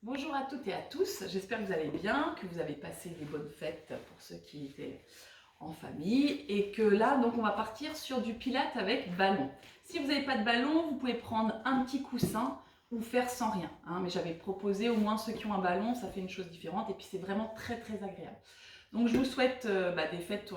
Bonjour à toutes et à tous, j'espère que vous allez bien, que vous avez passé des bonnes fêtes pour ceux qui étaient en famille et que là, donc on va partir sur du pilates avec ballon. Si vous n'avez pas de ballon, vous pouvez prendre un petit coussin ou faire sans rien, hein, mais j'avais proposé au moins ceux qui ont un ballon, ça fait une chose différente et puis c'est vraiment très agréable. Donc je vous souhaite des fêtes,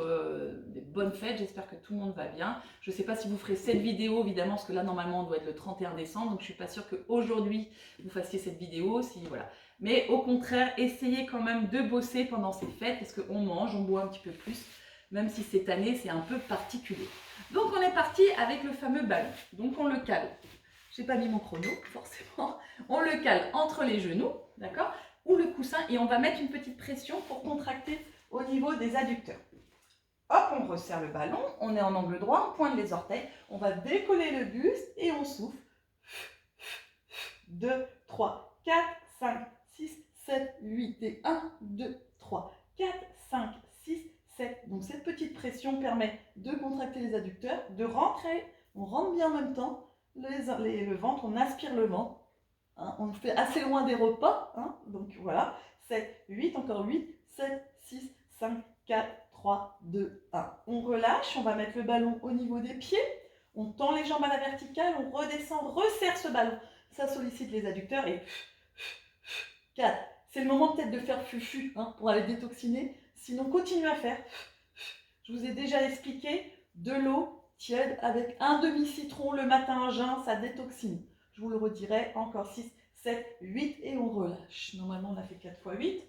des bonnes fêtes, j'espère que tout le monde va bien. Je ne sais pas si vous ferez cette vidéo évidemment, parce que là normalement on doit être le 31 décembre, donc je ne suis pas sûre qu'aujourd'hui vous fassiez cette vidéo, si voilà. Mais au contraire, essayez quand même de bosser pendant ces fêtes, parce qu'on mange, on boit un petit peu plus, même si cette année c'est un peu particulier. Donc on est parti avec le fameux ballon, donc on le cale. J'ai pas mis mon chrono, forcément. On le cale entre les genoux, d'accord, ou le coussin, et on va mettre une petite pression pour contracter au niveau des adducteurs. Hop, on resserre le ballon, on est en angle droit, on pointe les orteils, on va décoller le buste et on souffle. 2, 3, 4, 5, 6, 7, 8 et 1, 2, 3, 4, 5, 6, 7. Donc cette petite pression permet de contracter les adducteurs, de rentrer, on rentre bien en même temps le ventre, on aspire le ventre. Hein, on le fait assez loin des repas, hein, donc voilà. 7, 8, encore 8, 7, 6, 5, 4, 3, 2, 1. On relâche, on va mettre le ballon au niveau des pieds, on tend les jambes à la verticale, on redescend, resserre ce ballon. Ça sollicite les adducteurs et 4. C'est le moment peut-être de faire fufu hein, pour aller détoxiner. Sinon, continuez à faire. Je vous ai déjà expliqué, de l'eau tiède avec un demi-citron le matin à jeun, ça détoxine. Je vous le redirai, encore 6, 7, 8 et on relâche. Normalement, on a fait 4 fois 8.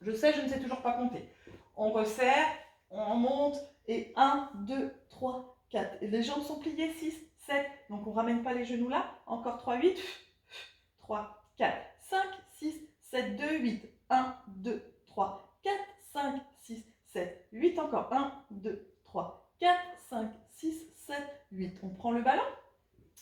Je sais, je ne sais toujours pas compter. On resserre, on monte et 1, 2, 3, 4. Et les jambes sont pliées, 6, 7. Donc, on ne ramène pas les genoux là. Encore 3, 8. 3, 4, 5, 6, 7, 2, 8. 1, 2, 3, 4, 5, 6, 7, 8. Encore 1, 2, 3, 4, 5, 6, 7, 8. On prend le ballon.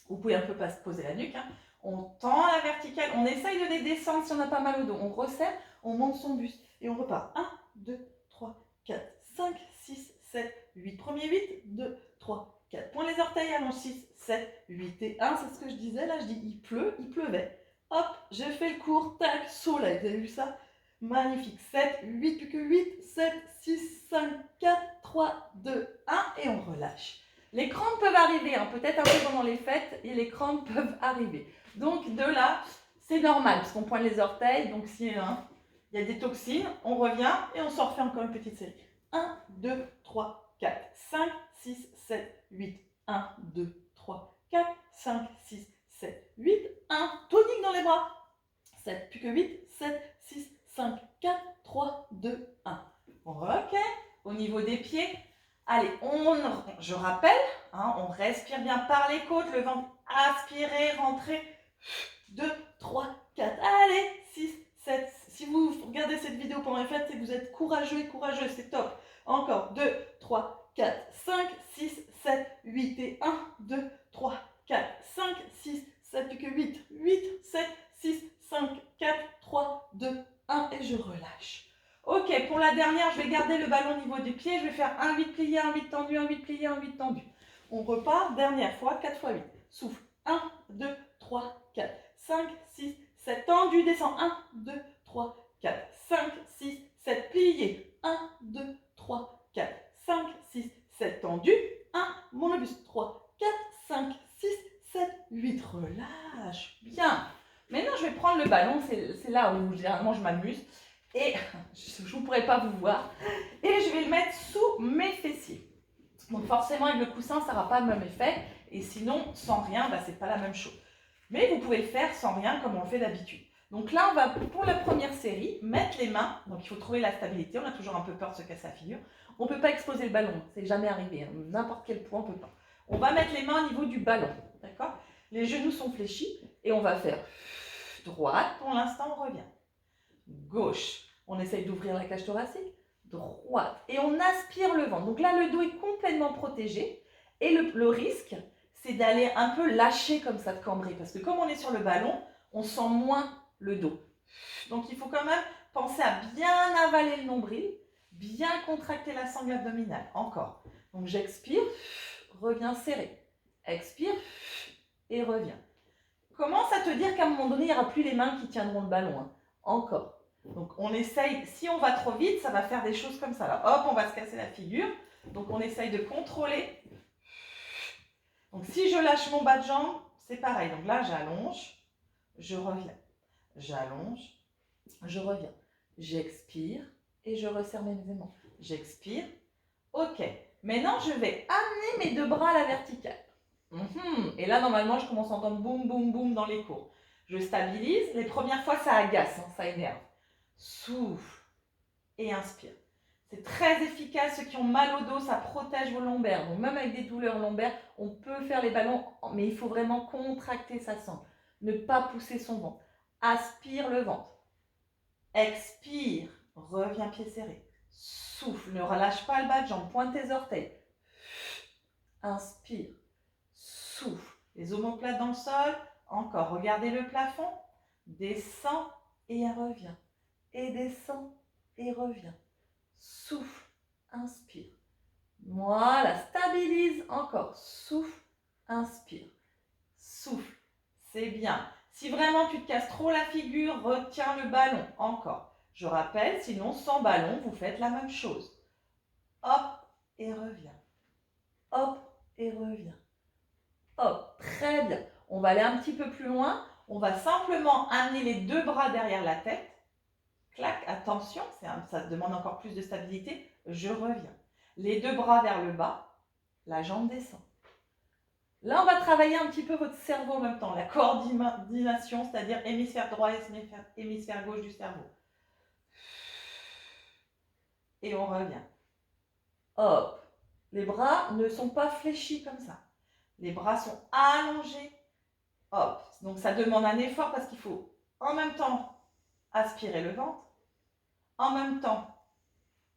Vous pouvez un peu pas se poser la nuque. Hein. On tend la verticale. On essaye de les descendre si on n'a pas mal au dos. On resserre, on monte son buste. Et on repart. 1, 2, 3, 4, 5, 6, 7, 8. Premier 8, 2, 3, 4. Point les orteils, allons 6, 7, 8 et 1. C'est ce que je disais. Là, je dis il pleut, il pleuvait. Hop, j'ai fait le cours. Tac, soleil. Vous avez vu ça? Magnifique. 7, 8, plus que 8. 7, 6, 5, 4, 3, 2, 1. Et on relâche. Les crampes peuvent arriver, hein, peut-être un peu pendant les fêtes, et les crampes peuvent arriver. Donc de là, c'est normal, parce qu'on pointe les orteils, donc si il y a des toxines, on revient et on s'en refait encore une petite série. 1, 2, 3, 4, 5, 6, 7, 8. 1, 2, 3, 4, 5, 6, 7, 8. 1, tonique dans les bras. 7, plus que 8, 7, 6, 5, 4, 3, 2, 1. Ok, au niveau des pieds, allez, je rappelle, hein, on respire bien par les côtes, le ventre, aspirez, rentrez. 2, 3, 4, allez, 6, 7. Si vous regardez cette vidéo pendant les fêtes, c'est que vous êtes courageux et courageuse, c'est top. Encore 2, 3, 4, 5, 6, 7, 8 et 1, 2, 3, 4, 5, 6, 7, plus que 8, 8, 7, 6, 5, 4, 3, 2, 1 et je relâche. Ok, pour la dernière, je vais garder le ballon au niveau du pied. Je vais faire un 8 plié, un 8 tendu, un 8 plié, un 8 tendu. On repart, dernière fois, 4 fois 8. Souffle. 1, 2, 3, 4, 5, 6, 7. Tendu, descend. 1, 2, 3, 4, 5, 6, 7. Plié. 1, 2, 3, 4, 5, 6, 7. Tendu. 1, monobus. 3, 4, 5, 6, 7, 8. Relâche. Bien. Maintenant, je vais prendre le ballon. C'est là où généralement je m'amuse. Et je ne pourrai pas vous voir. Et je vais le mettre sous mes fessiers. Donc forcément, avec le coussin, ça n'aura pas le même effet. Et sinon, sans rien, c'est pas la même chose. Mais vous pouvez le faire sans rien, comme on le fait d'habitude. Donc là, on va, pour la première série, mettre les mains. Donc il faut trouver la stabilité. On a toujours un peu peur de se casser la figure. On ne peut pas exploser le ballon. C'est jamais arrivé. Hein. N'importe quel poids, on ne peut pas. On va mettre les mains au niveau du ballon. D'accord? Les genoux sont fléchis. Et on va faire droite. Pour l'instant, on revient. Gauche. On essaye d'ouvrir la cage thoracique. Droite. Et on aspire le ventre. Donc là, le dos est complètement protégé. Et le risque, c'est d'aller un peu lâcher comme ça, de cambrer. Parce que comme on est sur le ballon, on sent moins le dos. Donc il faut quand même penser à bien avaler le nombril, bien contracter la sangle abdominale. Encore. Donc j'expire, reviens serré. Expire et reviens. Commence à te dire qu'à un moment donné, il n'y aura plus les mains qui tiendront le ballon. Hein. Encore. Donc, on essaye, si on va trop vite, ça va faire des choses comme ça. Là, hop, on va se casser la figure. Donc, on essaye de contrôler. Donc, si je lâche mon bas de jambe, c'est pareil. Donc là, j'allonge, je reviens. J'allonge, je reviens. J'expire et je resserre mes aimants. J'expire. Ok. Maintenant, je vais amener mes deux bras à la verticale. Et là, normalement, je commence à entendre boum, boum, boum dans les cours. Je stabilise. Les premières fois, ça agace, hein, ça énerve. Souffle et inspire. C'est très efficace. Ceux qui ont mal au dos, ça protège vos lombaires. Donc, même avec des douleurs lombaires, on peut faire les ballons, mais il faut vraiment contracter sa sangle. Ne pas pousser son ventre. Aspire le ventre. Expire. Reviens pied serré. Souffle. Ne relâche pas le bas de jambe. Pointe tes orteils. Inspire. Souffle. Les omoplates dans le sol. Encore. Regardez le plafond. Descends et reviens. Et descends et reviens. Souffle. Inspire. Voilà. Stabilise. Encore. Souffle. Inspire. Souffle. C'est bien. Si vraiment tu te casses trop la figure, retiens le ballon. Encore. Je rappelle, sinon sans ballon, vous faites la même chose. Hop et reviens. Hop et reviens. Hop, très bien. On va aller un petit peu plus loin. On va simplement amener les deux bras derrière la tête. Clac, attention, ça demande encore plus de stabilité. Je reviens. Les deux bras vers le bas. La jambe descend. Là, on va travailler un petit peu votre cerveau en même temps. La coordination, c'est-à-dire hémisphère droit et hémisphère gauche du cerveau. Et on revient. Hop. Les bras ne sont pas fléchis comme ça. Les bras sont allongés. Hop. Donc ça demande un effort parce qu'il faut en même temps aspirer le ventre, en même temps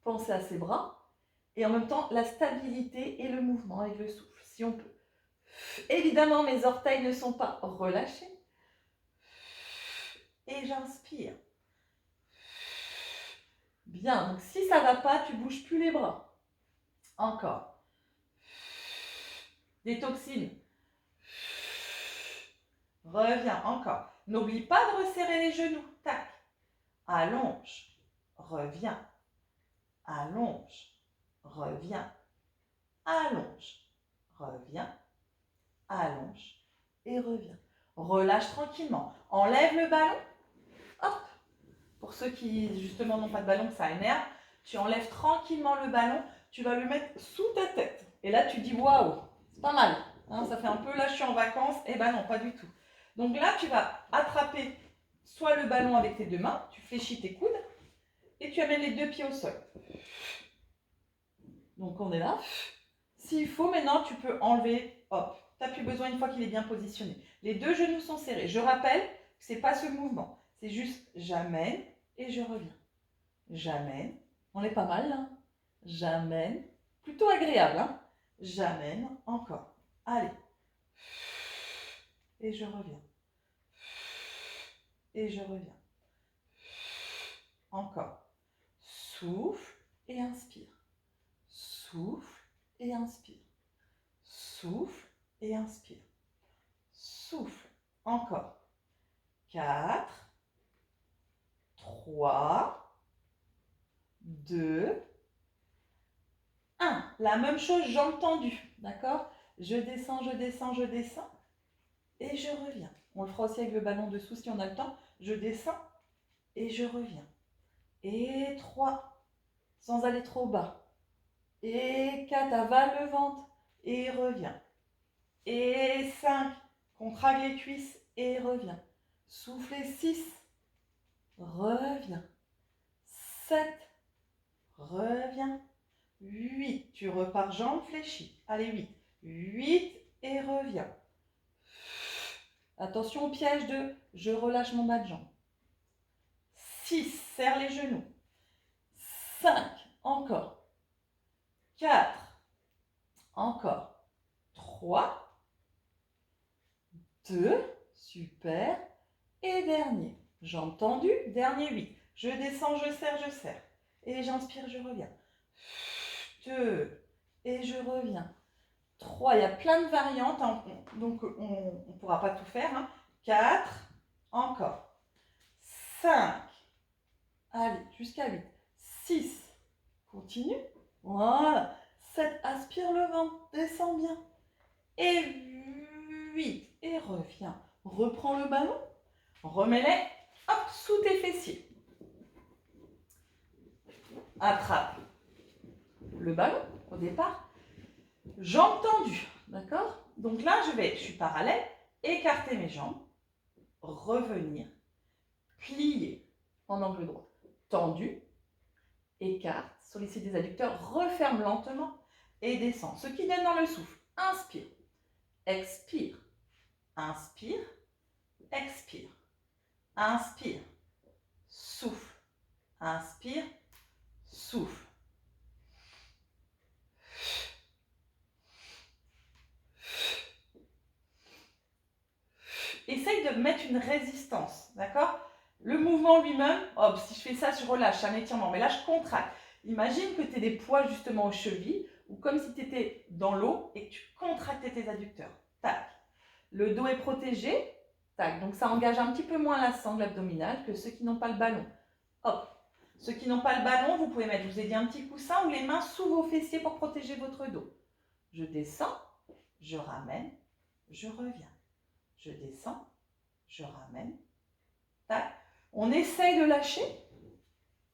penser à ses bras et en même temps la stabilité et le mouvement avec le souffle, si on peut. Évidemment, mes orteils ne sont pas relâchés. Et j'inspire. Bien, donc si ça ne va pas, tu ne bouges plus les bras. Encore. Des toxines. Reviens, encore. N'oublie pas de resserrer les genoux. Tac. Allonge. Reviens. Allonge. Reviens. Allonge. Reviens. Allonge. Et reviens. Relâche tranquillement. Enlève le ballon. Hop. Pour ceux qui, justement, n'ont pas de ballon, que ça énerve, tu enlèves tranquillement le ballon. Tu vas le mettre sous ta tête. Et là, tu dis waouh, c'est pas mal. Hein, ça fait un peu là, je suis en vacances. Eh ben non, pas du tout. Donc là, tu vas attraper soit le ballon avec tes deux mains, tu fléchis tes coudes et tu amènes les deux pieds au sol. Donc on est là. S'il faut, maintenant, tu peux enlever. Hop, tu n'as plus besoin une fois qu'il est bien positionné. Les deux genoux sont serrés. Je rappelle que ce n'est pas ce mouvement. C'est juste j'amène et je reviens. J'amène. On est pas mal là. J'amène. Plutôt agréable. Hein. J'amène. Encore. Allez. Et je reviens. Et je reviens. Encore. Souffle et inspire. Souffle et inspire. Souffle et inspire. Souffle. Encore. 4, 3, 2, 1. La même chose, jambes tendues. D'accord? Je descends, je descends, je descends. Et je reviens. On le fera aussi avec le ballon dessous si on a le temps. Je descends et je reviens. Et 3, sans aller trop bas. Et 4, avale le ventre et reviens. Et 5, contracte les cuisses et reviens. Soufflez 6, reviens. 7, reviens. 8, tu repars jambes fléchies. Allez, 8. 8 et reviens. Attention au piège de je relâche mon bas de jambe. 6, serre les genoux. 5, encore. 4, encore. 3, 2, super. Et dernier. Jambes tendues, dernier 8. Je descends, je serre, je serre. Et j'inspire, je reviens. 2, et je reviens. 3, il y a plein de variantes, hein, donc on ne pourra pas tout faire. Hein. 4, encore. 5, Allez, jusqu'à 8. 6. Continue. Voilà. 7. Aspire le vent. Descends bien. Et 8. Et reviens. Reprends le ballon. Remets-les. Hop, sous tes fessiers. Attrape le ballon au départ. Jambes tendues. D'accord? Donc là, je suis parallèle. Écarter mes jambes. Revenir. Plier en angle droit. Tendu. Écarte. Sollicite des adducteurs. Referme lentement. Et descend. Ce qui donne dans le souffle. Inspire. Expire. Inspire. Expire. Inspire. Souffle. Inspire. Souffle. Essaye de mettre une résistance, d'accord? Le mouvement lui-même, hop, si je fais ça, je relâche, c'est un étirement, mais là, je contracte. Imagine que tu aies des poids justement aux chevilles, ou comme si tu étais dans l'eau et que tu contractais tes adducteurs. Tac. Le dos est protégé, tac. Donc, ça engage un petit peu moins la sangle abdominale que ceux qui n'ont pas le ballon. Hop. Ceux qui n'ont pas le ballon, vous pouvez mettre, je vous ai dit, un petit coussin ou les mains sous vos fessiers pour protéger votre dos. Je descends, je ramène, je reviens. Je descends, je ramène, tac. On essaye de lâcher,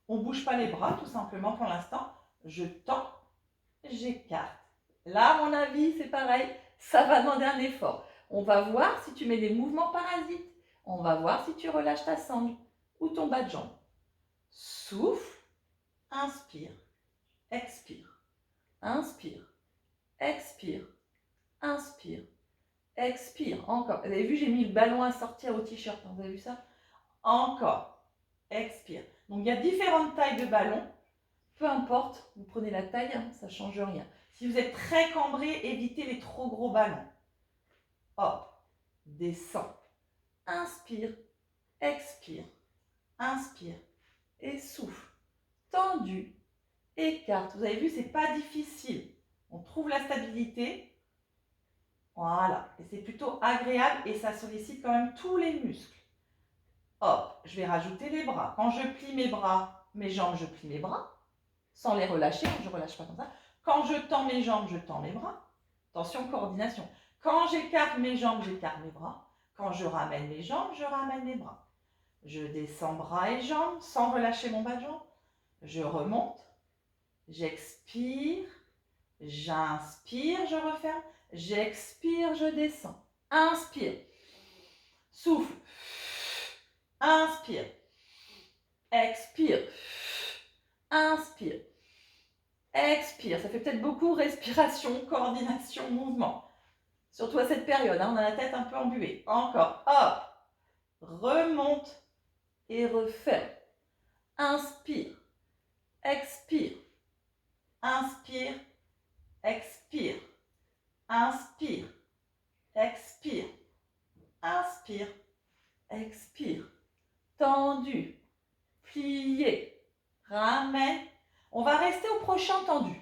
on ne bouge pas les bras tout simplement pour l'instant. Je tends, j'écarte. Là, à mon avis, c'est pareil, ça va demander un effort. On va voir si tu mets des mouvements parasites. On va voir si tu relâches ta sangle ou ton bas de jambe. Souffle, inspire, expire, inspire, expire, inspire, expire. Encore. Vous avez vu, j'ai mis le ballon à sortir au t-shirt. Vous avez vu ça? Encore. Expire. Donc, il y a différentes tailles de ballons. Peu importe, vous prenez la taille, ça ne change rien. Si vous êtes très cambré, évitez les trop gros ballons. Hop. Descends. Inspire. Expire. Inspire. Et souffle. Tendu. Écarte. Vous avez vu, ce n'est pas difficile. On trouve la stabilité. Voilà. Et c'est plutôt agréable et ça sollicite quand même tous les muscles. Hop, je vais rajouter les bras. Quand je plie mes bras, mes jambes, je plie mes bras. Sans les relâcher, je ne relâche pas comme ça. Quand je tends mes jambes, je tends mes bras. Attention, coordination. Quand j'écarte mes jambes, j'écarte mes bras. Quand je ramène mes jambes, je ramène mes bras. Je descends bras et jambes sans relâcher mon bas de jambe. Je remonte. J'expire. J'inspire, je referme. J'expire, je descends. Inspire. Souffle. Inspire. Expire. Inspire. Expire. Ça fait peut-être beaucoup respiration, coordination, mouvement. Surtout à cette période, hein, on a la tête un peu embuée. Encore. Hop. Remonte et referme. Inspire. Expire. Inspire. Expire. Inspire. Expire. Inspire. Expire. Tendu. Plié. Ramène. On va rester au prochain tendu.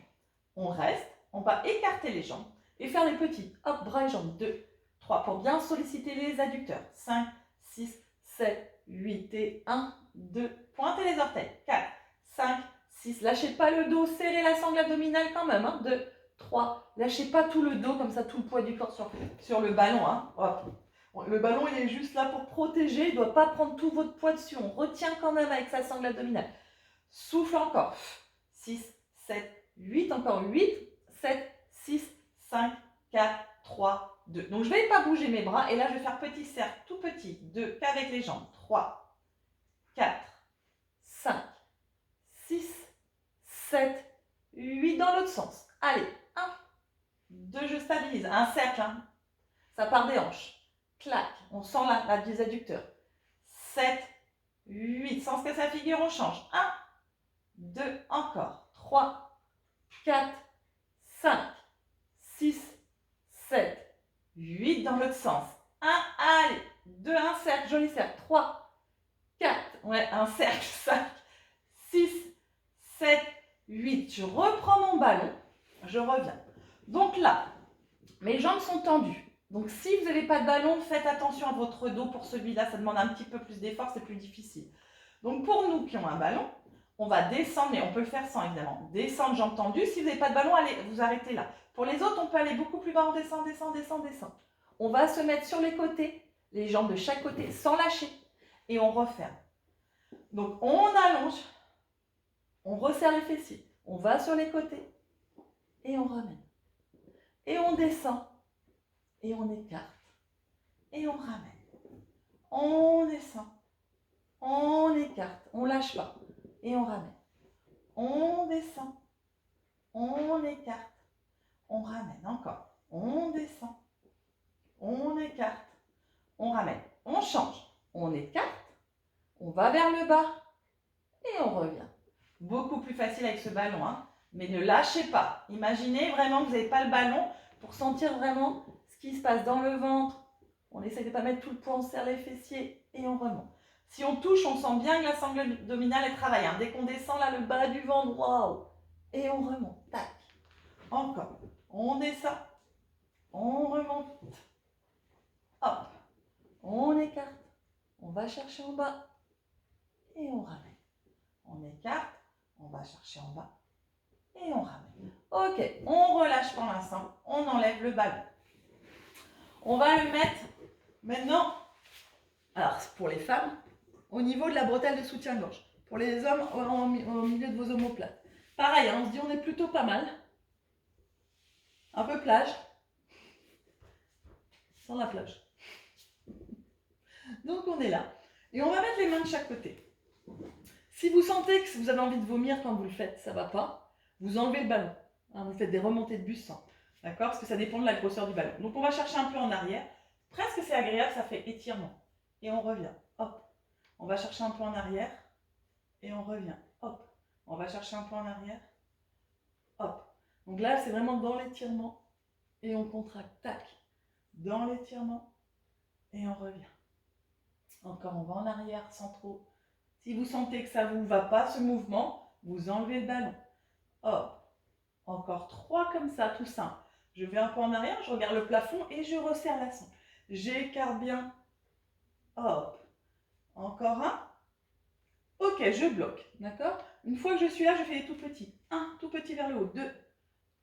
On reste. On va écarter les jambes et faire les petits. Hop, bras et jambes. 2, 3 pour bien solliciter les adducteurs. 5, 6, 7, 8 et 1, 2. Pointez les orteils. 4, 5, 6. Lâchez pas le dos. Serrez la sangle abdominale quand même. 2, 3. Lâchez pas tout le dos comme ça, tout le poids du corps sur le ballon. Hop. Le ballon, il est juste là pour protéger. Il ne doit pas prendre tout votre poids dessus. On retient quand même avec sa sangle abdominale. Souffle encore. 6, 7, 8. Encore 8, 7, 6, 5, 4, 3, 2. Donc, je ne vais pas bouger mes bras. Et là, je vais faire petit cercle, tout petit. 2, qu'avec les jambes. 3, 4, 5, 6, 7, 8. Dans l'autre sens. Allez, 1, 2, je stabilise. Un cercle, ça part des hanches. Clac, on sent la des adducteurs. 7, 8, sans se casser la figure, on change. 1, 2, encore. 3, 4, 5, 6, 7, 8 dans l'autre sens. 1, allez. 2, un cercle, joli cercle. 3, 4, ouais, un cercle. 5, 6, 7, 8. Je reprends mon ballon, je reviens. Donc là, mes jambes sont tendues. Donc, si vous n'avez pas de ballon, faites attention à votre dos pour celui-là. Ça demande un petit peu plus d'effort, c'est plus difficile. Donc pour nous qui ont un ballon, on va descendre, mais on peut le faire sans évidemment. Descendre, jambes tendues. Si vous n'avez pas de ballon, allez, vous arrêtez là. Pour les autres, on peut aller beaucoup plus bas, on descend, descend, descend, descend. On va se mettre sur les côtés, les jambes de chaque côté, sans lâcher. Et on referme. Donc on allonge, on resserre les fessiers, on va sur les côtés et on ramène. Et on descend et on écarte et on ramène. On descend, on écarte, on lâche pas et on ramène. On descend, on écarte, on ramène encore. On descend, on écarte, on ramène. On change, on écarte, on va vers le bas et on revient. Beaucoup plus facile avec ce ballon, hein. Mais ne lâchez pas. Imaginez vraiment que vous n'avez pas le ballon pour sentir vraiment ce qui se passe dans le ventre. On essaie de ne pas mettre tout le poids, on serre les fessiers et on remonte. Si on touche, on sent bien que la sangle abdominale est travaillée, hein. Dès qu'on descend là, le bas du ventre, waouh! Et on remonte. Tac. Encore. On descend. On remonte. Hop. On écarte. On va chercher en bas. Et on ramène. On écarte. On va chercher en bas. Et on ramène. Ok. On relâche pour l'instant. On enlève le ballon. On va le mettre maintenant. Alors, pour les femmes, au niveau de la bretelle de soutien-gorge. Pour les hommes, au milieu de vos omoplates. Pareil, hein, on se dit on est plutôt pas mal. Un peu plage. Sans la plage. Donc on est là. Et on va mettre les mains de chaque côté. Si vous sentez que vous avez envie de vomir quand vous le faites, ça ne va pas, vous enlevez le ballon. Hein, vous faites des remontées de bus sans. D'accord? Parce que ça dépend de la grosseur du ballon. Donc on va chercher un peu en arrière. Presque c'est agréable, ça fait étirement. Et on revient. Hop. On va chercher un peu en arrière. Et on revient. Hop. On va chercher un peu en arrière. Hop. Donc là, c'est vraiment dans l'étirement. Et on contracte. Tac. Dans l'étirement. Et on revient. Encore, on va en arrière sans trop. Si vous sentez que ça ne vous va pas, ce mouvement, vous enlevez le ballon. Hop. Encore 3 comme ça, tout simple. Je vais un peu en arrière, je regarde le plafond et je resserre la sangle. J'écarte bien. Hop. Encore un. Ok, je bloque. D'accord? Une fois que je suis là, je fais des tout petits. 1, tout petit vers le haut. 2,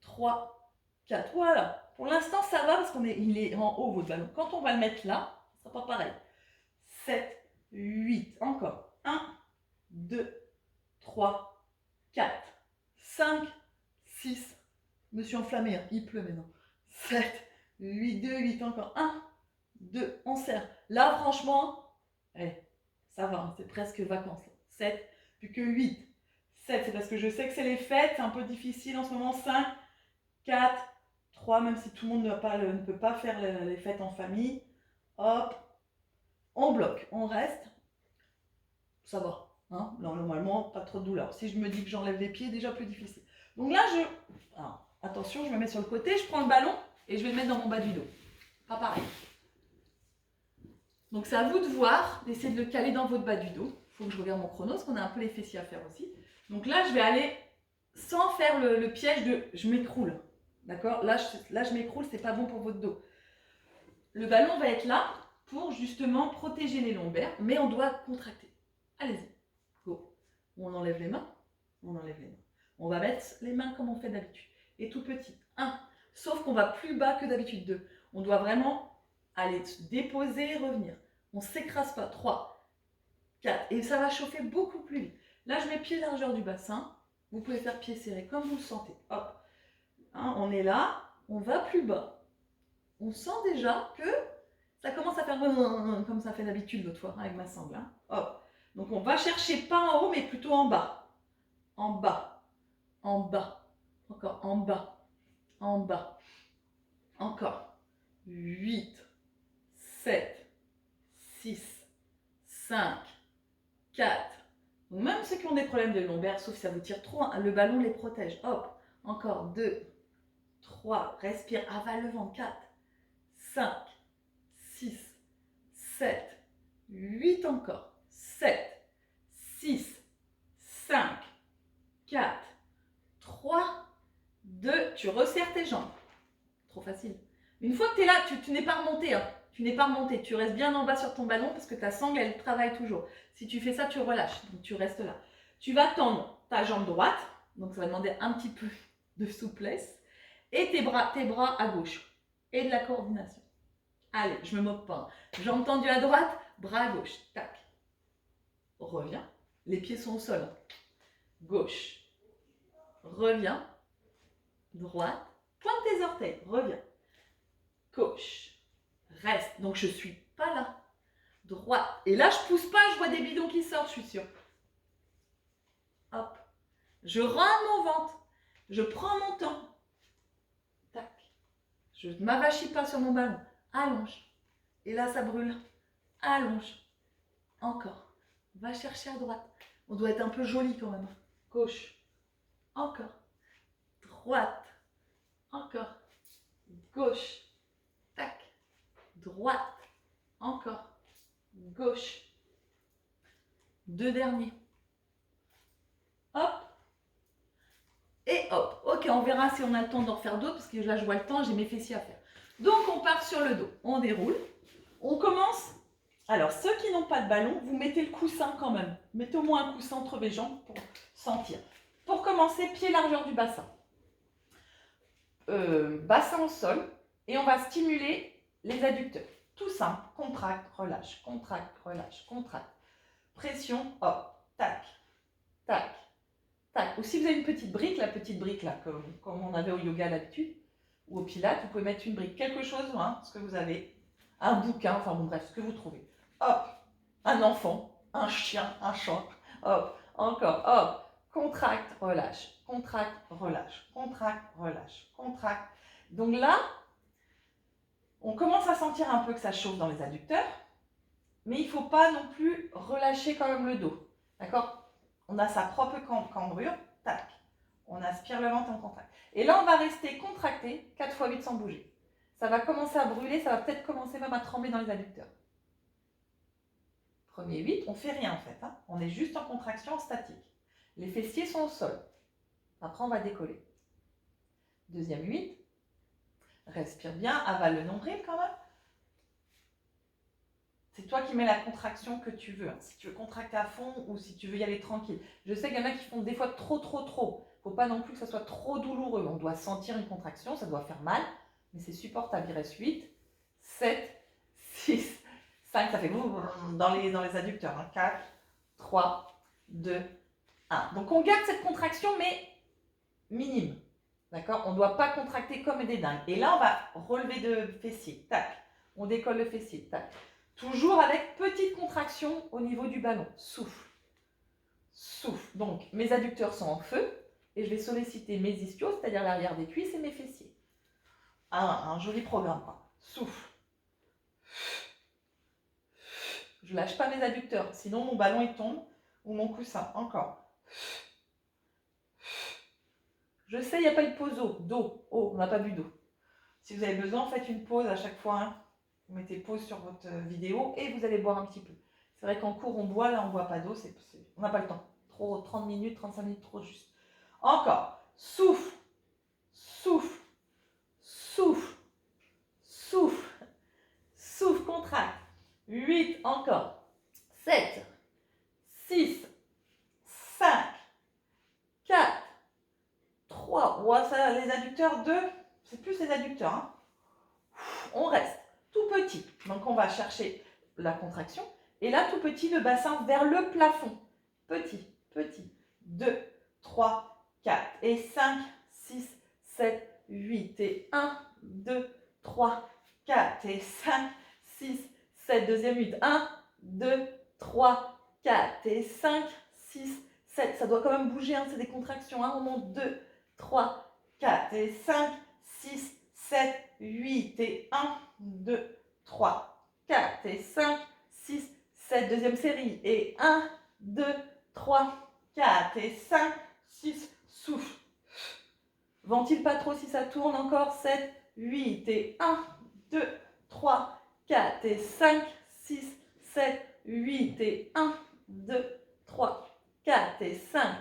3, 4. Voilà. Pour l'instant, ça va parce qu'il est en haut, votre ballon. Quand on va le mettre là, ça ne sera pas pareil. 7, 8. Encore. 1, 2, 3, 4, 5, 6. Je me suis enflammée, hein. Il pleut maintenant. 7, 8, 2, 8. Encore. 1, 2. On serre. Là, franchement, ça va. Hein. C'est presque vacances. 7, plus que 8. 7, c'est parce que je sais que c'est les fêtes. C'est un peu difficile en ce moment. 5, 4, 3, même si tout le monde ne peut pas faire les fêtes en famille. Hop. On bloque. On reste. Ça va. Hein, normalement, pas trop de douleur. Si je me dis que j'enlève les pieds, déjà plus difficile. Donc là, alors, attention, je me mets sur le côté, je prends le ballon et je vais le mettre dans mon bas du dos. Pas pareil. Donc c'est à vous de voir, d'essayer de le caler dans votre bas du dos. Il faut que je regarde mon chrono, parce qu'on a un peu les fessiers à faire aussi. Donc là, je vais aller sans faire le piège de je m'écroule. D'accord? Là, je m'écroule, c'est pas bon pour votre dos. Le ballon va être là pour justement protéger les lombaires, mais on doit contracter. Allez-y. Go. On enlève les mains. On enlève les mains. On va mettre les mains comme on fait d'habitude. Et tout petit. 1. Sauf qu'on va plus bas que d'habitude. 2. On doit vraiment aller se déposer et revenir. On ne s'écrase pas. 3. 4. Et ça va chauffer beaucoup plus vite. Là, je mets pied largeur du bassin. Vous pouvez faire pied serré comme vous le sentez. Hop. Hein, on est là. On va plus bas. On sent déjà que ça commence à faire comme ça fait d'habitude l'autre fois avec ma sangle. Hein. Hop. Donc on va chercher pas en haut, mais plutôt en bas. En bas. En bas. Encore en bas. En bas. Encore. 8, 7, 6, 5, 4. Donc même ceux qui ont des problèmes de lombaire, sauf si ça vous tire trop, hein, le ballon les protège. Hop. Encore 2, 3. Respire, avale le ventre. 4, 5, 6, 7, 8 encore. 7, 6, 5, 4, 3, 2. Tu resserres tes jambes. Trop facile. Une fois que tu es là, tu n'es pas remonté. Hein. Tu n'es pas remonté, tu restes bien en bas sur ton ballon parce que ta sangle, elle travaille toujours. Si tu fais ça, tu relâches, donc tu restes là. Tu vas tendre ta jambe droite, donc ça va demander un petit peu de souplesse, et tes bras à gauche, et de la coordination. Allez, je me moque pas. Jambe tendue à droite, bras à gauche, tac. Reviens, les pieds sont au sol. Gauche, reviens, droite, pointe tes orteils, reviens. Gauche, reste, donc je suis pas là. Droite, et là je pousse pas, je vois des bidons qui sortent, je suis sûre. Hop, je rentre mon ventre, je prends mon temps. Tac, je ne m'avachis pas sur mon ballon, allonge. Et là ça brûle, allonge. Encore, va chercher à droite. On doit être un peu joli quand même. Gauche, encore. Droite, encore. Gauche, tac. Droite, encore. Gauche. Deux derniers. Hop. Et hop. Ok, on verra si on a le temps d'en refaire d'autres parce que là je vois le temps, j'ai mes fessiers à faire. Donc on part sur le dos. On déroule. On commence. Alors ceux qui n'ont pas de ballon, vous mettez le coussin quand même. Mettez au moins un coussin entre les jambes pour sentir. Pour commencer, pied largeur du bassin. Bassin au sol. Et on va stimuler les adducteurs. Tout simple. Contracte, relâche, contracte, relâche, contracte. Pression, hop, tac, tac, tac. Ou si vous avez une petite brique, la petite brique là, comme on avait au yoga d'habitude, ou au pilates, vous pouvez mettre une brique, quelque chose, hein, ce que vous avez, un bouquin, enfin bon bref, ce que vous trouvez. Hop, un enfant, un chien, un chat, hop, encore, hop, contracte, relâche, contracte, relâche, contracte, relâche, contracte. Donc là, on commence à sentir un peu que ça chauffe dans les adducteurs, mais il ne faut pas non plus relâcher quand même le dos. D'accord? On a sa propre cambrure, tac. On aspire le ventre en contracte. Et là, on va rester contracté 4 x 8 sans bouger. Ça va commencer à brûler, ça va peut-être commencer même à trembler dans les adducteurs. Premier 8, on ne fait rien en fait. Hein. On est juste en contraction statique. Les fessiers sont au sol. Après, on va décoller. Deuxième 8. Respire bien, avale le nombril quand même. C'est toi qui mets la contraction que tu veux. Si tu veux contracter à fond ou si tu veux y aller tranquille. Je sais qu'il y en a qui font des fois trop. Il ne faut pas non plus que ça soit trop douloureux. On doit sentir une contraction, ça doit faire mal, mais c'est supportable. Il reste 8, 7, 6, 5, ça fait dans les adducteurs. Hein. 4, 3, 2, 1. Donc on garde cette contraction, mais minime. D'accord? On ne doit pas contracter comme des dingues. Et là, on va relever de fessier. Tac. On décolle le fessier. Tac. Toujours avec petite contraction au niveau du ballon. Souffle. Souffle. Donc, mes adducteurs sont en feu et je vais solliciter mes ischios, c'est-à-dire l'arrière des cuisses et mes fessiers. Un joli programme, quoi. Souffle. Je ne lâche pas mes adducteurs, sinon mon ballon il tombe ou mon coussin. Encore. Je sais, il n'y a pas de pause dos. Oh, on n'a pas bu d'eau. Si vous avez besoin, faites une pause à chaque fois. Hein. Vous mettez pause sur votre vidéo et vous allez boire un petit peu. C'est vrai qu'en cours, on boit, là, on ne boit pas d'eau. On n'a pas le temps. Trop, 30 minutes, 35 minutes, trop juste. Encore. Souffle. Souffle. Souffle. Souffle. Souffle, contracte. 8, encore. 7, 6, 5, 4, 3. Ouais, ça, les adducteurs 2, c'est plus les adducteurs. Hein. On reste tout petit. Donc, on va chercher la contraction. Et là, tout petit, le bassin vers le plafond. Petit, petit. 2, 3, 4 et 5, 6, 7, 8 et 1, 2, 3, 4 et 5, 6, 7, deuxième 8. 1, 2, 3, 4 et 5, 6, 7. Ça doit quand même bouger, hein, c'est des contractions. Hein. On monte 2, 3, 4 et 5, 6, 7, 8 et 1, 2, 3, 4 et 5, 6, 7. Deuxième série. Et 1, 2, 3, 4 et 5, 6. Souffle. Ventile pas trop si ça tourne. Encore 7, 8 et 1, 2, 3, 4 et 5, 6, 7, 8 et 1, 2, 3, 4 et 5,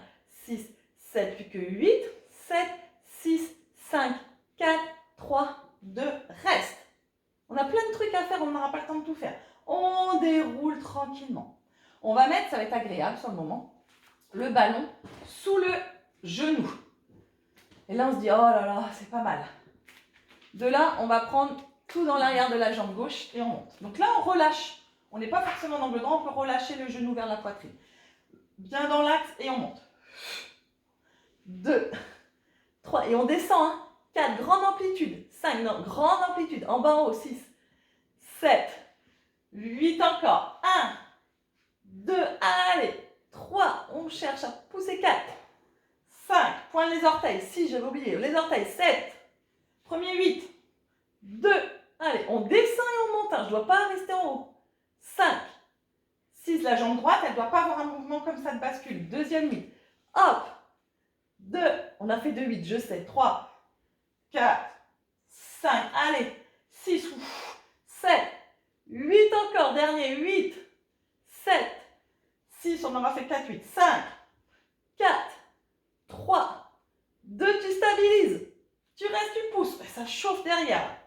6, 7, puis que 8, 7, 6, 5, 4, 3, 2, reste. On a plein de trucs à faire. faire, on n'aura pas le temps de tout faire. On déroule tranquillement. On va mettre, ça va être agréable sur le moment, le ballon sous le genou. Et là, on se dit, oh là là, c'est pas mal. De là, on va prendre tout dans l'arrière de la jambe gauche et on monte. Donc là, on relâche. On n'est pas forcément en angle droit, on peut relâcher le genou vers la poitrine. Bien dans l'axe et on monte. 2, 3, et on descend. Hein. 4, grande amplitude. 5, non, grande amplitude. En bas, en haut, 6, 7, 8 encore. 1, 2, allez. 3, on cherche à pousser. 4, 5, pointe les orteils. 6, j'avais oublié, les orteils. 7, premier 8, 2, allez, on descend et on monte. Hein. Je ne dois pas rester en haut. 5, 6, la jambe droite, elle ne doit pas avoir un mouvement comme ça de bascule. Deuxième 8, hop. 2, on a fait 2, 8, je sais. 3, 4, 5, allez. 6, 7, 8 encore, dernier, 8, 7, 6, on aura fait 4, 8, 5, 4, 3, 2, tu stabilises. Tu restes, tu pousses. Ça chauffe derrière.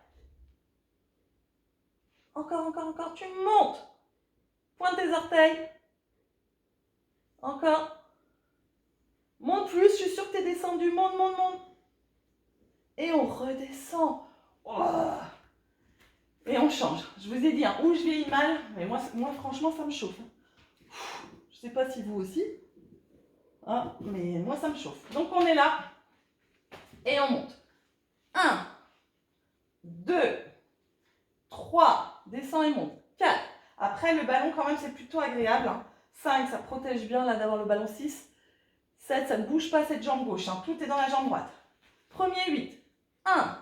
Encore, encore, encore, tu montes. Pointe tes orteils. Encore. Monte plus, je suis sûre que tu es descendu. Monte, monte, monte. Et on redescend. Oh. Et on change. Je vous ai dit, hein, où je vieillis mal, mais moi franchement, ça me chauffe. Je ne sais pas si vous aussi. Hein, mais moi, ça me chauffe. Donc, on est là. Et on monte. 1, 2, 3. Descend et monte. 4. Après, le ballon, quand même, c'est plutôt agréable. Hein. 5, ça protège bien là d'avoir le ballon. 6. 7, ça ne bouge pas cette jambe gauche. Hein. Tout est dans la jambe droite. Premier 8. 1,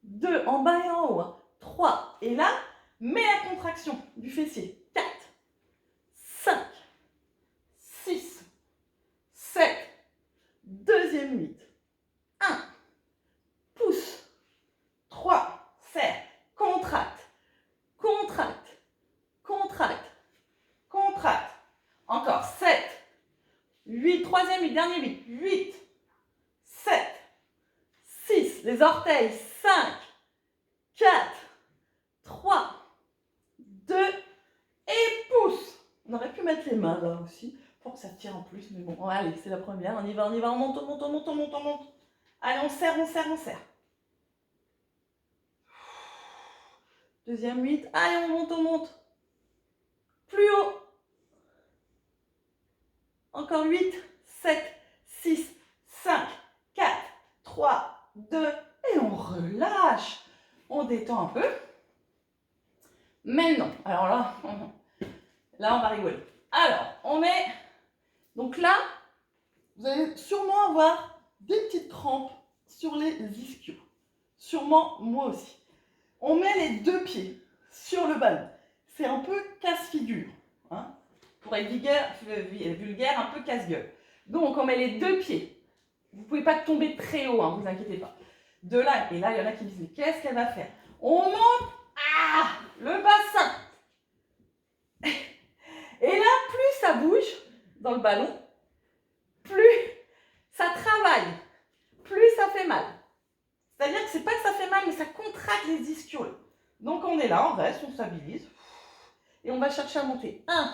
2, en bas et en haut. Hein. 3. Et là, mets la contraction du fessier. 4, 5, 6, 7. Deuxième 8. 1. Pousse. 3. Serre. Contracte. Contracte. Contracte. Contracte. Encore. 7. 8. Troisième 8. Dernier 8. 8. 7. 6. Les orteils. 5. 4. 3. 2. Et pousse. On aurait pu mettre les mains là aussi pour que ça tire en plus. Mais bon, allez, c'est la première. On y va, on y va. On monte, on monte, on monte, on monte, on monte. Allez, on serre, on serre, on serre. Deuxième 8. Allez, on monte, on monte. Plus haut. Encore 8, 7, 6, 5, 4, 3, 2. Et on relâche. On détend un peu. Maintenant, alors là, on va rigoler. Alors, on met... Donc là, vous allez sûrement avoir des petites crampes sur les ischios. Sûrement, moi aussi. On met les deux pieds sur le ballon. C'est un peu casse-figure. Hein, pour être vulgaire, un peu casse-gueule. Donc, on met les deux pieds. Vous ne pouvez pas tomber très haut, hein, vous inquiétez pas. De là, et là, il y en a qui disent, mais qu'est-ce qu'elle va faire? On monte, le bassin. Et là, plus ça bouge dans le ballon, plus ça travaille, plus ça fait mal. C'est-à-dire que c'est pas que ça fait mal, mais ça contracte les ischios. Donc on est là, on reste, on stabilise. Et on va chercher à monter. 1,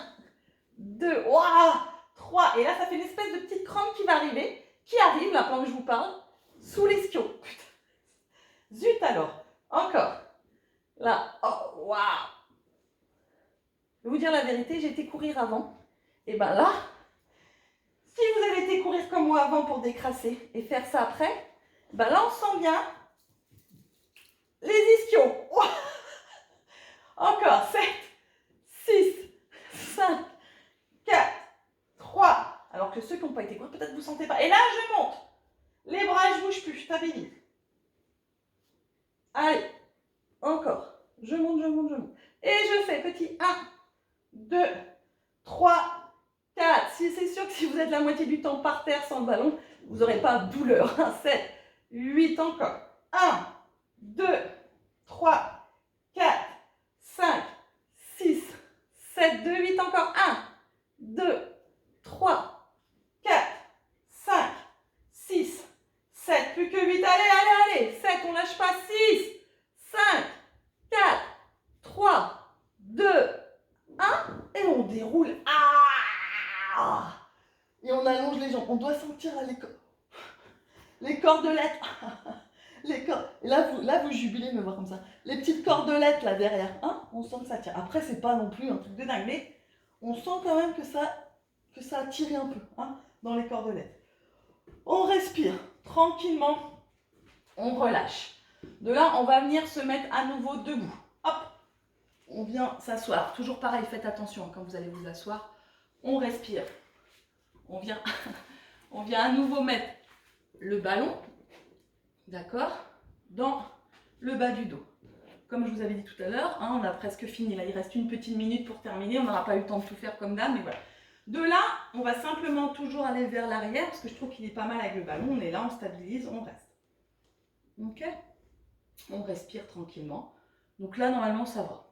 2, 3. Et là, ça fait une espèce de petite crampe qui va arriver, là, pendant que je vous parle, sous l'ischio. Zut alors. Encore. Là. Oh, waouh. Je vais vous dire la vérité, j'ai été courir avant. Et bien là, si vous avez été courir comme moi avant pour décrasser et faire ça après, ben là, on sent bien les ischios. Encore. 7, 6, 5, 4, 3. Alors que ceux qui n'ont pas été courir, peut-être vous ne sentez pas. Et là, je monte. Les bras, je ne bouge plus, je stabilise. Allez. Encore. Je monte, je monte, je monte. Et je fais petit 1, 2, 3, 4. Si c'est sûr que si vous êtes la moitié du temps par terre sans le ballon, vous n'aurez pas de douleur. 7, 8 encore. 1, 2, 3, 4, 5, 6, 7, 2, 8 encore. 1, 2, 3, 4, 5, 6, 7. Plus que 8. Allez, allez, allez. 7, on lâche pas. 6, 5, 4, 3, on allonge les jambes. On doit sentir les cordelettes. Là, vous jubilez de me voir comme ça. Les petites cordelettes là derrière. Hein, on sent que ça tire. Après, c'est pas non plus un truc de dingue, mais on sent quand même que ça a tiré un peu hein, dans les cordelettes. On respire tranquillement. On relâche. De là, on va venir se mettre à nouveau debout. Hop, on vient s'asseoir. Toujours pareil, faites attention hein, quand vous allez vous asseoir. On respire. On vient à nouveau mettre le ballon, d'accord, dans le bas du dos. Comme je vous avais dit tout à l'heure, hein, on a presque fini. Là, il reste une petite minute pour terminer. On n'aura pas eu le temps de tout faire comme d'hab, mais voilà. De là, on va simplement toujours aller vers l'arrière parce que je trouve qu'il est pas mal avec le ballon. On est là, on stabilise, on reste. Ok? On respire tranquillement. Donc là, normalement, ça va.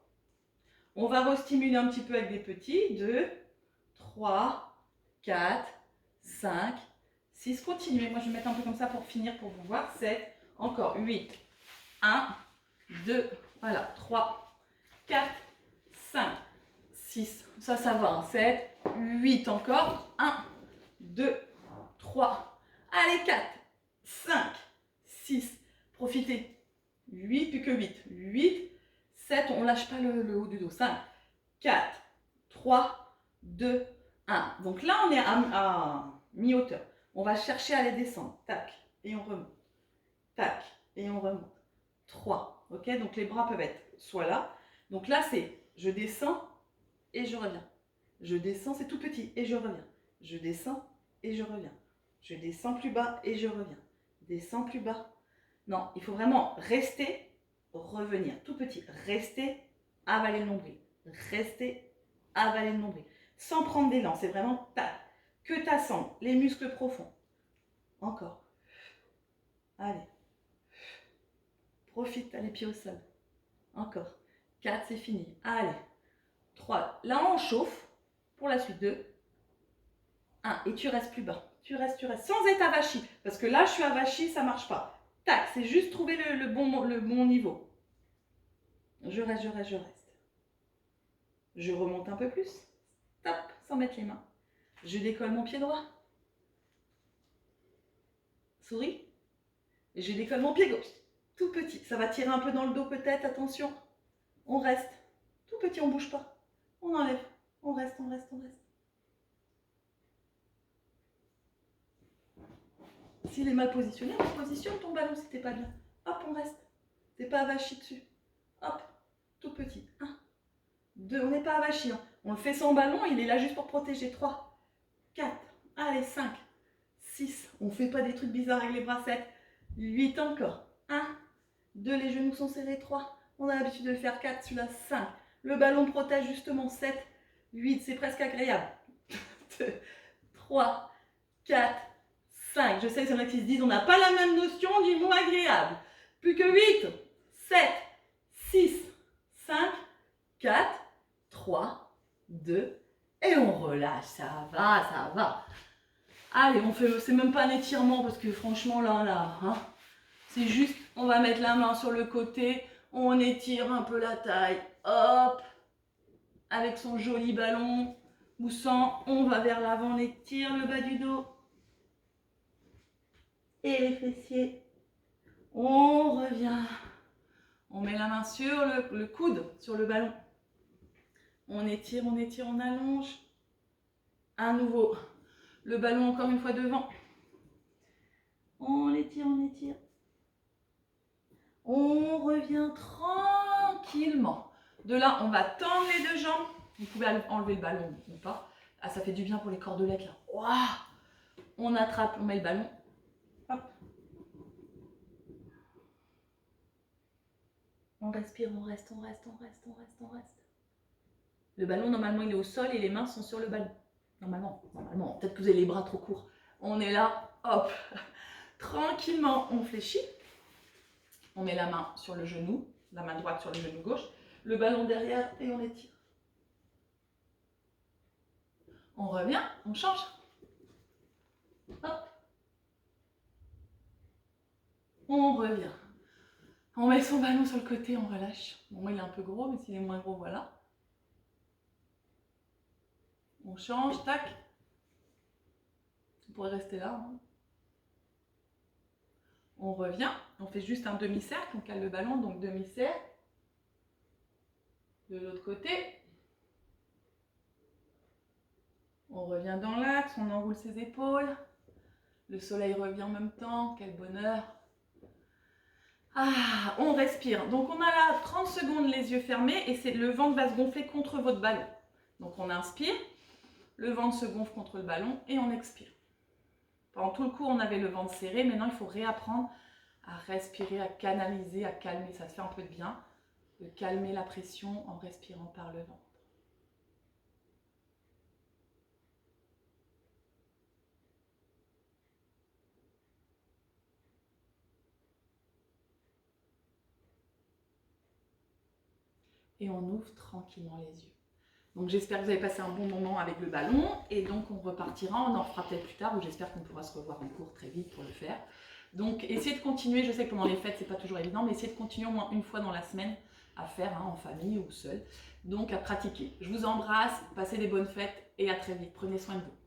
On va restimuler un petit peu avec des petits. 2, 3, 4, 5, 6. Continuez. Moi, je vais mettre un peu comme ça pour finir, pour vous voir. 7, encore 8. 1, 2, voilà. 3, 4, 5, 6. Ça va. Hein. 7, 8 encore. 1, 2, 3. Allez, 4, 5, 6. Profitez. 8, plus que 8. 8, 7, on ne lâche pas le haut du dos. 5, 4, 3, 2, 1. Donc là, on est à mi-hauteur. On va chercher à les descendre. Tac, et on remonte. Tac, et on remonte. 3, ok? Donc les bras peuvent être soit là. Donc là, c'est je descends et je reviens. Je descends, c'est tout petit, et je reviens. Je descends et je reviens. Je descends plus bas et je reviens. Descends plus bas. Non, il faut vraiment rester, revenir. Tout petit. Rester, avaler le nombril. Rester, avaler le nombril. Sans prendre d'élan. C'est vraiment tac. Que tu sens les muscles profonds. Encore. Allez. Profite, t'as les pieds au sol. Encore. 4, c'est fini. Allez. 3. Là, on chauffe. Pour la suite. 2. 1. Et tu restes plus bas. Tu restes. Sans être avachi. Parce que là, je suis avachi, ça ne marche pas. Tac, c'est juste trouver le bon niveau. Je reste. Je remonte un peu plus. Top, sans mettre les mains. Je décolle mon pied droit. Souris. Et je décolle mon pied gauche. Tout petit. Ça va tirer un peu dans le dos peut-être, attention. On reste. Tout petit, on ne bouge pas. On enlève. On reste. S'il est mal positionné, on positionne ton ballon si t'es pas bien. Hop, on reste. T'es pas avachi dessus. Hop, tout petit. 1, 2, on n'est pas avachi. Hein. On le fait sans ballon, il est là juste pour protéger. 3, 4, allez, 5, 6. On ne fait pas des trucs bizarres avec les bras. 7, 8 encore. 1, 2, les genoux sont serrés. 3, on a l'habitude de le faire. 4, celui-là, 5. Le ballon protège justement. 7, 8, c'est presque agréable. 2, 3, 4, 5. Je sais que c'est vrai qu'ils se disent on n'a pas la même notion du mot agréable. Plus que 8, 7, 6, 5, 4, 3, 2, et on relâche. Ça va. Allez, on fait, c'est même pas un étirement parce que franchement là, hein, c'est juste, on va mettre la main sur le côté, on étire un peu la taille, hop, avec son joli ballon, ou sans, on va vers l'avant, on étire le bas du dos. Et les fessiers, on revient. On met la main sur le coude, sur le ballon. On étire, on allonge. À nouveau, le ballon encore une fois devant. On étire. On revient tranquillement. De là, on va tendre les deux jambes. Vous pouvez enlever le ballon ou pas. Ah, ça fait du bien pour les cordelettes là. Waouh! On attrape, on met le ballon. Hop. On respire, on reste. Le ballon, normalement, il est au sol et les mains sont sur le ballon. Normalement. Peut-être que vous avez les bras trop courts. On est là, hop. Tranquillement, on fléchit. On met la main sur le genou, la main droite sur le genou gauche. Le ballon derrière et on étire. On revient, on change. Hop. On revient. On met son ballon sur le côté, on relâche. Bon, moi, il est un peu gros, mais s'il est moins gros, voilà. On change, tac. pourrait rester là. Hein. On revient, on fait juste un demi-cercle, on cale le ballon, donc demi-cercle. De l'autre côté. On revient dans l'axe, on enroule ses épaules. Le soleil revient en même temps, quel bonheur. Ah, on respire. Donc on a là 30 secondes les yeux fermés et c'est le ventre va se gonfler contre votre ballon. Donc on inspire, le ventre se gonfle contre le ballon et on expire. Pendant tout le cours, on avait le ventre serré. Maintenant, il faut réapprendre à respirer, à canaliser, à calmer. Ça se fait un peu de bien, de calmer la pression en respirant par le ventre. Et on ouvre tranquillement les yeux. Donc j'espère que vous avez passé un bon moment avec le ballon et donc on repartira, on en fera peut-être plus tard ou j'espère qu'on pourra se revoir en cours très vite pour le faire. Donc essayez de continuer, je sais que pendant les fêtes c'est pas toujours évident, mais essayez de continuer au moins une fois dans la semaine à faire en famille ou seul, donc à pratiquer. Je vous embrasse, passez des bonnes fêtes et à très vite, prenez soin de vous.